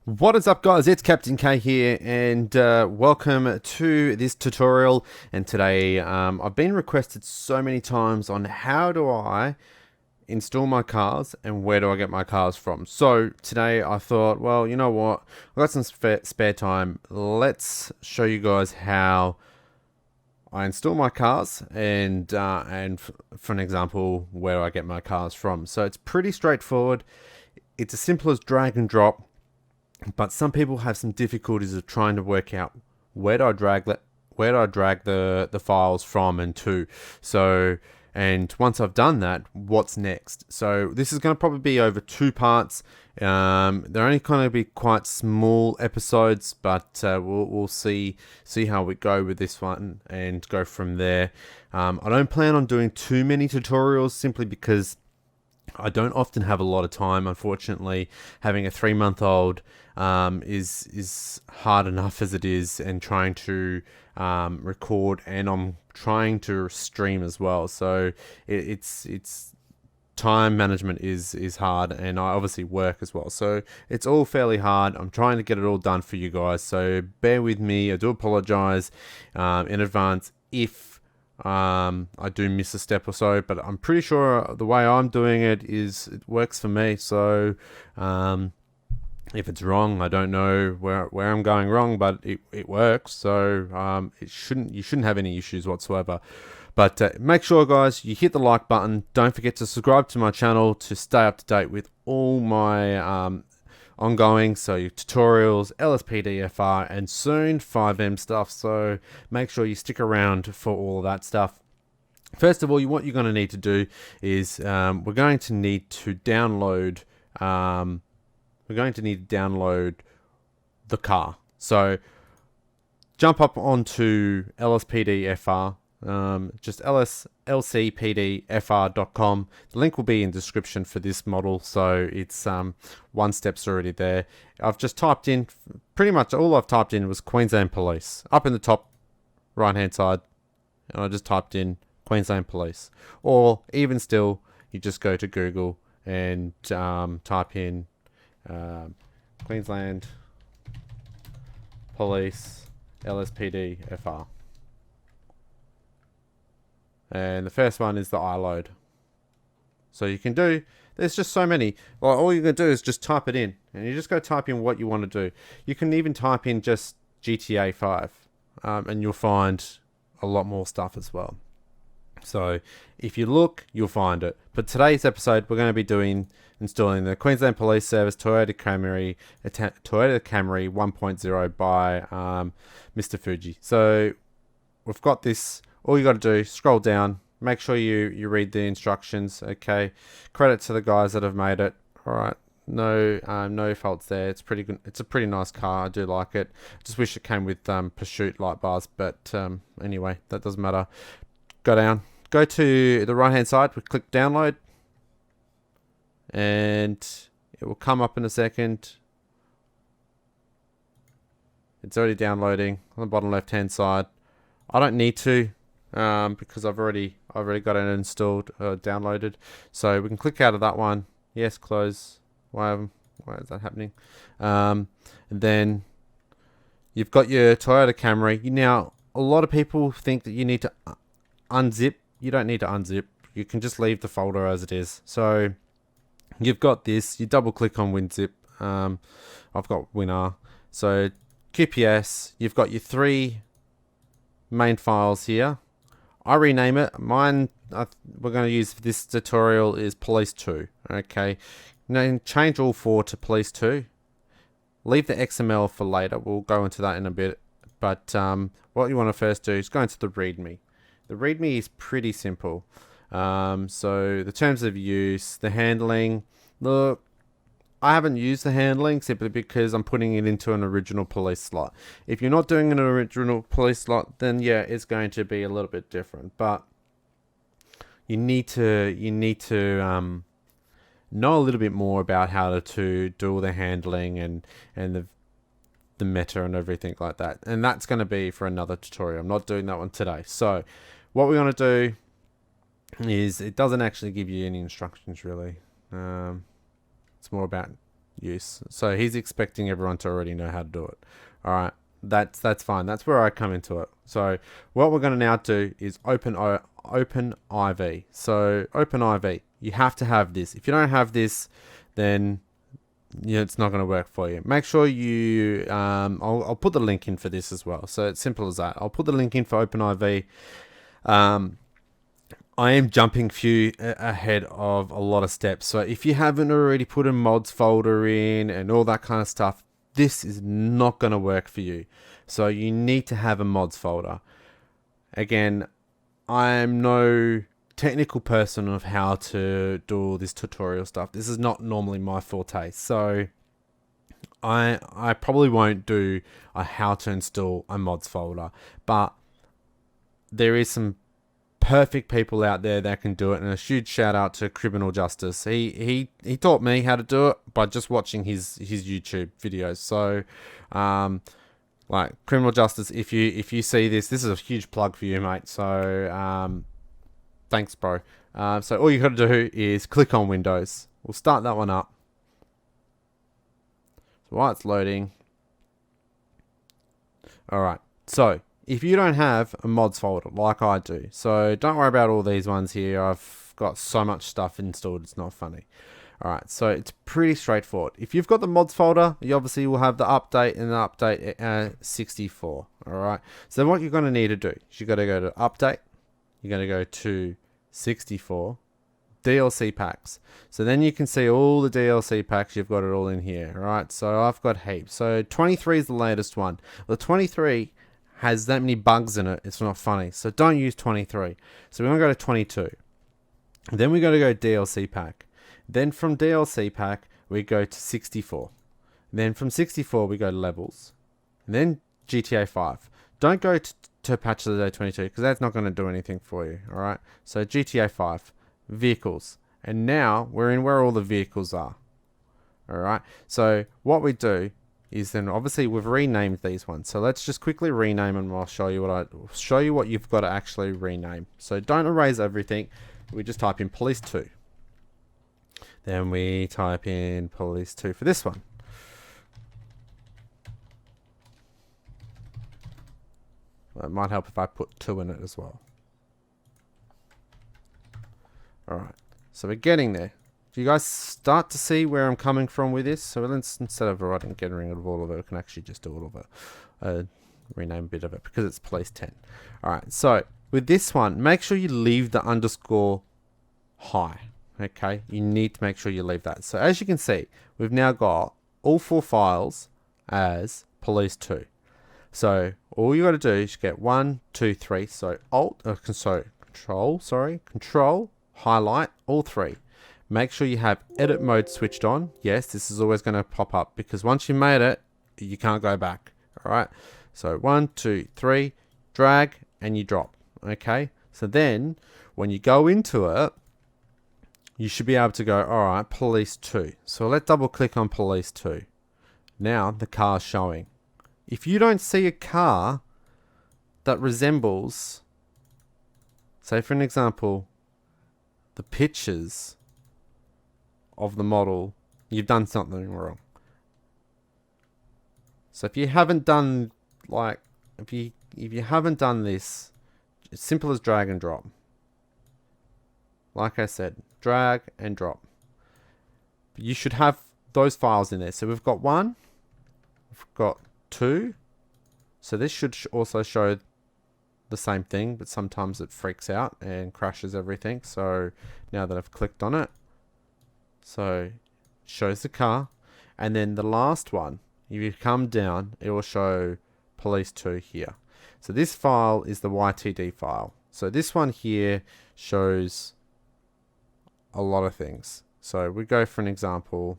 What is up, guys? It's Captain K here, and welcome to this tutorial. And today I've been requested so many times on how do I install my cars and where do I get my cars from. So today I thought, well, you know what, I've got some spare time. Let's show you guys how I install my cars and for an example, where do I get my cars from. So it's pretty straightforward. It's as simple as drag and drop. But some people have some difficulties of trying to work out where do I drag the files from and to. So, and once I've done that, what's next? So this is going to probably be over two parts. They're only going to be quite small episodes, but we'll see how we go with this one and go from there. I don't plan on doing too many tutorials simply because I don't often have a lot of time. Unfortunately, having a 3-month-old is hard enough as it is, and trying to record, and I'm trying to stream as well. So it's time management is hard, and I obviously work as well. So it's all fairly hard. I'm trying to get it all done for you guys. So bear with me. I do apologize in advance if I do miss a step or so, but I'm pretty sure the way I'm doing it works for me. So if it's wrong, I don't know where I'm going wrong, but it works. So you shouldn't have any issues whatsoever. But make sure, guys, you hit the like button. Don't forget to subscribe to my channel to stay up to date with all my ongoing, so your tutorials, LSPDFR, and soon 5M stuff. So make sure you stick around for all of that stuff. First of all, what you're going to need to do is we're going to need to download the car. So jump up onto LSPDFR. Just lcpdfr.com. The link will be in description for this model, so it's one step's already there. I've just typed in, pretty much all I've typed in was Queensland Police up in the top right hand side, and I just typed in Queensland Police. Or even still, you just go to Google and type in Queensland Police LSPDFR. And the first one is the iLoad. So you can do, there's just so many. Well, all you're going to do is just type it in. And you just go type in what you want to do. You can even type in just GTA5. And you'll find a lot more stuff as well. So if you look, you'll find it. But today's episode, we're going to be installing the Queensland Police Service Toyota Camry 1.0 by Mr. Fuji. So we've got this. All you got to do, scroll down, make sure you read the instructions. Okay, credit to the guys that have made it. All right, no faults there. It's pretty good. It's a pretty nice car. I do like it. Just wish it came with pursuit light bars, but anyway, that doesn't matter. Go down, go to the right hand side. We click download, and it will come up in a second. It's already downloading on the bottom left hand side. I don't need to. Because I've already got it installed, downloaded. So we can click out of that one. Yes, close. Why is that happening? And then you've got your Toyota Camry. Now, a lot of people think that you need to unzip. You don't need to unzip. You can just leave the folder as it is. So you've got this. You double click on WinZip. I've got Winner. So QPS. You've got your 3 main files here. I rename it. Mine we're going to use for this tutorial is Police 2. Okay. Now change all 4 to Police 2. Leave the XML for later. We'll go into that in a bit. But what you want to first do is go into the README. The README is pretty simple. So the terms of use, the handling. Look, I haven't used the handling simply because I'm putting it into an original police slot. If you're not doing an original police slot, then yeah, it's going to be a little bit different. But you need to know a little bit more about how to do all the handling and the meta and everything like that. And that's going to be for another tutorial. I'm not doing that one today. So what we're going to do is, it doesn't actually give you any instructions really. It's more about use. So he's expecting everyone to already know how to do it. All right, that's fine. That's where I come into it. So what we're going to now do is open IV. So open IV, you have to have this. If you don't have this, then it's not going to work for you. Make sure you, I'll put the link in for this as well. So it's simple as that. I'll put the link in for OpenIV. I am jumping few ahead of a lot of steps. So if you haven't already put a mods folder in and all that kind of stuff, this is not going to work for you. So you need to have a mods folder. Again, I'm no technical person of how to do all this tutorial stuff. This is not normally my forte. So I probably won't do a how to install a mods folder, but there is some perfect people out there that can do it, and a huge shout out to Criminal Justice. He taught me how to do it by just watching his YouTube videos. So like Criminal Justice, if you see this is a huge plug for you, mate. So thanks, bro. So all you got to do is click on Windows. We'll start that one up. So while it's loading, all right, so if you don't have a mods folder like I do, so don't worry about all these ones here. I've got so much stuff installed, it's not funny. All right, so it's pretty straightforward. If you've got the mods folder, you obviously will have the update and the update 64. All right, so what you're going to need to do is you've got to go to update. You're going to go to 64 DLC packs. So then you can see all the DLC packs. You've got it all in here. All right, so I've got heaps. So 23 is the latest one. The 23 has that many bugs in it, it's not funny. So don't use 23. So we're going to go to 22. Then we got to go DLC pack. Then from DLC pack, we go to 64. Then from 64, we go to levels. And then GTA5. Don't go to patch of the day 22, because that's not going to do anything for you. All right. So GTA5, vehicles. And now we're in where all the vehicles are. All right. So what we do is then obviously we've renamed these ones. So let's just quickly rename them, and I'll show you what you've got to actually rename. So don't erase everything. We just type in police 2. Then we type in police 2 for this one. Well, it might help if I put 2 in it as well. All right. So we're getting there. Do you guys start to see where I'm coming from with this? So let's, instead of getting rid of all of it, we can actually just do all of it. Rename a bit of it because it's police 10. All right. So with this one, make sure you leave the underscore high. Okay. You need to make sure you leave that. So as you can see, we've now got all 4 files as police 2. So all you got to do is get 1, 2, 3. So control, highlight all 3. Make sure you have edit mode switched on. Yes, this is always going to pop up because once you made it, you can't go back. All right. So 1, 2, 3, drag and you drop. Okay. So then when you go into it, you should be able to go, all right, police 2. So let's double click on police 2. Now the car's showing. If you don't see a car that resembles, say for an example, the pictures of the model, you've done something wrong. So if you haven't done if you haven't done this, it's simple as drag and drop. Like I said, drag and drop. You should have those files in there. So we've got 1, we've got 2. So this should also show the same thing, but sometimes it freaks out and crashes everything. So now that I've clicked on it, so it shows the car. And then the last one, if you come down, it will show police 2 here. So this file is the YTD file. So this one here shows a lot of things. So we go for an example,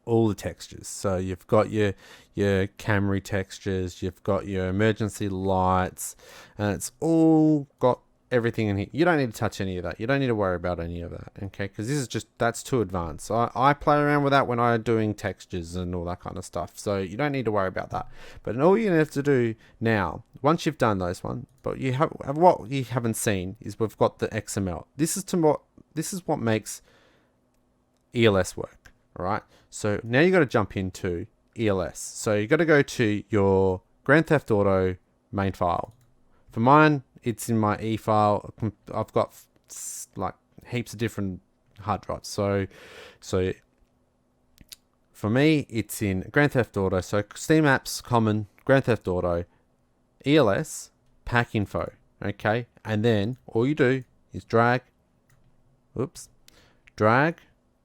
all the textures. So you've got your Camry textures, you've got your emergency lights, and it's all got everything in here. You don't need to touch any of that. You don't need to worry about any of that, okay? Because this is that's too advanced. So I play around with that when I'm doing textures and all that kind of stuff. So you don't need to worry about that. But all you have to do now, once you've done those one, but you have what you haven't seen is we've got the XML. This is what makes ELS work. All right. So now you got to jump into ELS. So you got to go to your Grand Theft Auto main file. For mine, it's in my E file. I've got like heaps of different hard drives. So for me, it's in Grand Theft Auto. So Steam Apps, Common, Grand Theft Auto, ELS, Pack Info. Okay. And then all you do is drag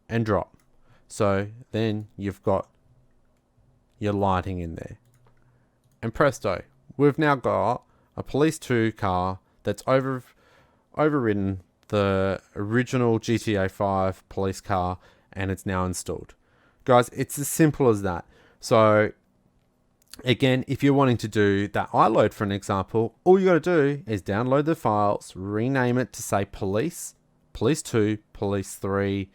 and drop. So then you've got your lighting in there. And presto, we've now got a Police 2 car that's overridden the original GTA5 police car, and it's now installed. Guys, it's as simple as that. So again, if you're wanting to do that iLoad, for an example, all you got to do is download the files, rename it to say Police 2, Police 3,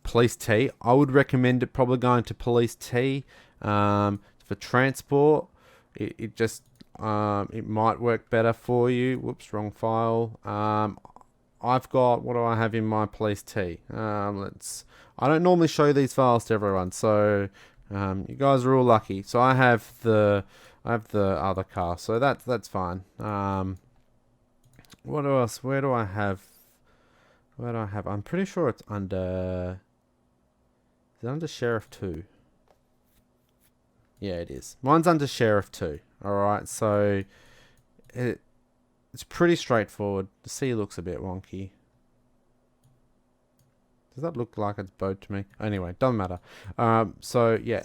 Police T. I would recommend it probably going to Police T. For transport, it might work better for you. Whoops, wrong file. I've got, what do I have in my Police T? I don't normally show these files to everyone, so you guys are all lucky. So I have the other car, so that's fine. What else? Where do I have? I'm pretty sure it's under. Is it under Sheriff 2? Yeah, it is. Mine's under Sheriff 2. Alright, so it's pretty straightforward. The C looks a bit wonky. Does that look like it's bowed to me? Anyway, doesn't matter. So yeah,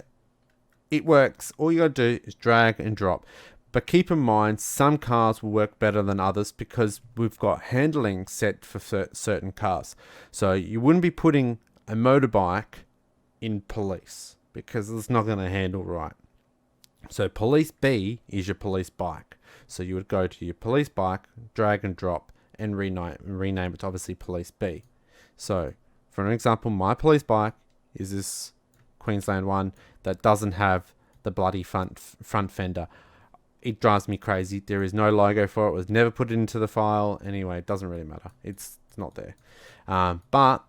it works. All you gotta do is drag and drop. But keep in mind, some cars will work better than others because we've got handling set for certain cars. So you wouldn't be putting a motorbike in police because it's not going to handle right. So Police B is your police bike. So you would go to your police bike, drag and drop, and rename it to obviously Police B. So for an example, my police bike is this Queensland one that doesn't have the bloody front fender. It drives me crazy. There is no logo for it. It was never put into the file. Anyway, it doesn't really matter. It's not there. But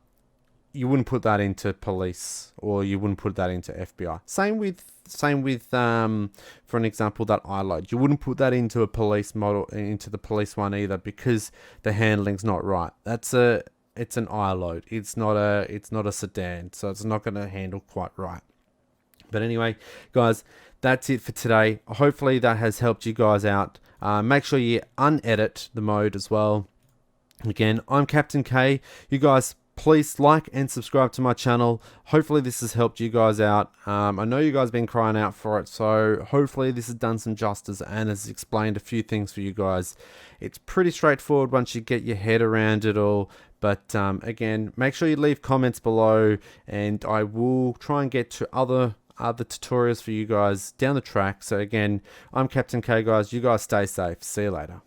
you wouldn't put that into police, or you wouldn't put that into FBI. Same with for an example, that iLoad. You wouldn't put that into a police model, into the police one either, because the handling's not right. It's an iLoad. It's not a sedan, so it's not going to handle quite right. But anyway, guys, that's it for today. Hopefully that has helped you guys out. Make sure you unedit the mode as well. Again, I'm Captain K. You guys, please like and subscribe to my channel. Hopefully this has helped you guys out. I know you guys have been crying out for it, so hopefully this has done some justice and has explained a few things for you guys. It's pretty straightforward once you get your head around it all. But again, make sure you leave comments below, and I will try and get to other tutorials for you guys down the track. So again, I'm Captain K, guys. You guys stay safe. See you later.